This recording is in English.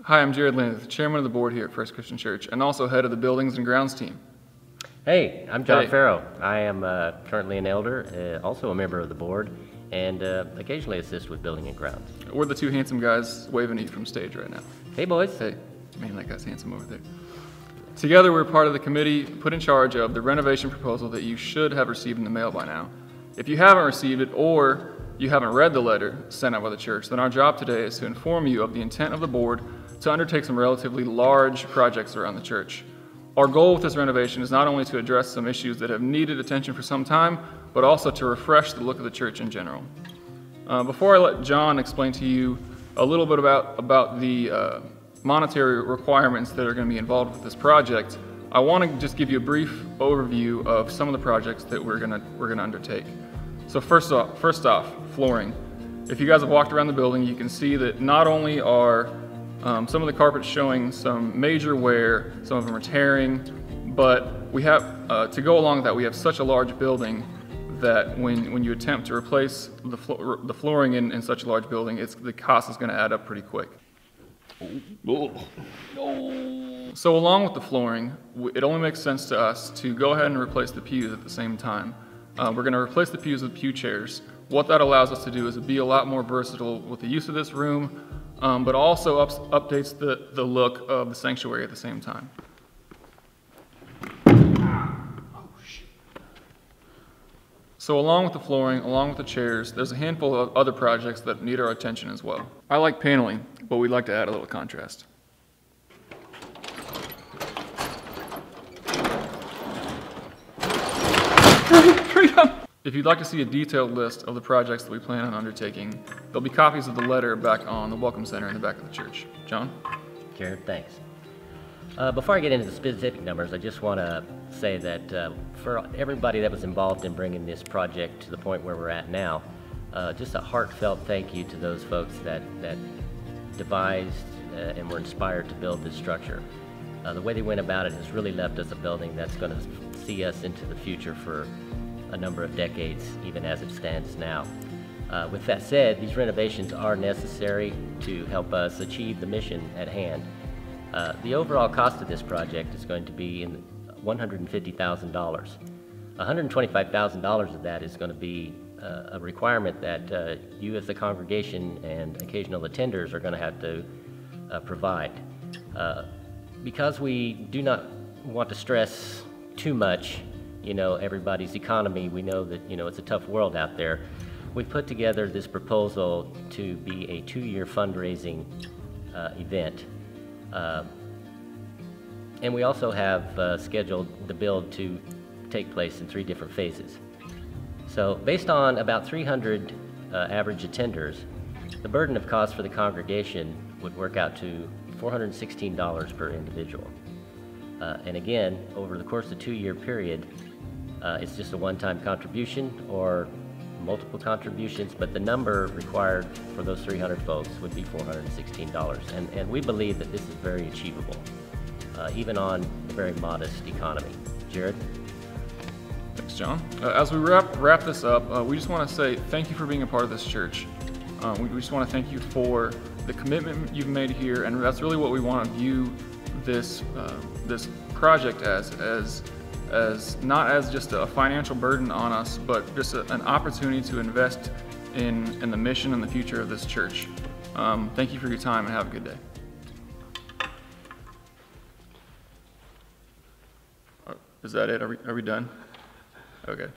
Hi, I'm Jared Lynn, chairman of the board here at First Christian Church, and also head of the buildings and grounds team. Hey, I'm John Hey. Farrow. I am currently an elder, also a member of the board, and occasionally assist with building and grounds. We're the two handsome guys waving at you from stage right now. Hey, boys. Hey, man, that guy's handsome over there. Together, we're part of the committee put in charge of the renovation proposal that you should have received in the mail by now. If you haven't received it, or you haven't read the letter sent out by the church, then our job today is to inform you of the intent of the board to undertake some relatively large projects around the church. Our goal with this renovation is not only to address some issues that have needed attention for some time, but also to refresh the look of the church in general. Before I let John explain to you a little bit about the monetary requirements that are going to be involved with this project, I want to just give you a brief overview of some of the projects that we're going to undertake. So first off, flooring. If you guys have walked around the building, you can see that not only are some of the carpets showing some major wear, some of them are tearing, but we have, to go along with that, we have such a large building that when you attempt to replace the flooring in such a large building, the cost is going to add up pretty quick. So along with the flooring, it only makes sense to us to go ahead and replace the pews at the same time. We're going to replace the pews with pew chairs. What that allows us to do is be a lot more versatile with the use of this room, but also updates the look of the sanctuary at the same time. So along with the flooring, along with the chairs, there's a handful of other projects that need our attention as well. I like paneling, but we'd like to add a little contrast. If you'd like to see a detailed list of the projects that we plan on undertaking, there'll be copies of the letter back on the Welcome Center in the back of the church. John? Jared, thanks. Before I get into the specific numbers, I just want to say that for everybody that was involved in bringing this project to the point where we're at now, just a heartfelt thank you to those folks that devised and were inspired to build this structure. The way they went about it has really left us a building that's going to see us into the future for a number of decades, even as it stands now. With that said, these renovations are necessary to help us achieve the mission at hand. The overall cost of this project is going to be in $150,000. $125,000 of that is going to be a requirement that you as the congregation and occasional attenders are going to have to provide. Because we do not want to stress too much everybody's economy, we know that it's a tough world out there. We put together this proposal to be a 2-year fundraising event. And we also have scheduled the build to take place in 3 different phases. So based on about 300 average attenders, the burden of cost for the congregation would work out to $416 per individual. And again, over the course of a 2-year period, it's just a one-time contribution or multiple contributions, but the number required for those 300 folks would be $416. And we believe that this is very achievable, even on a very modest economy. Jared? Thanks, John. As we wrap this up, we just want to say thank you for being a part of this church. We just want to thank you for the commitment you've made here, and that's really what we want to view this project as not as just a financial burden on us, but just an opportunity to invest in the mission and the future of this church. Thank you for your time and have a good day. Is that it? Are we done? Okay.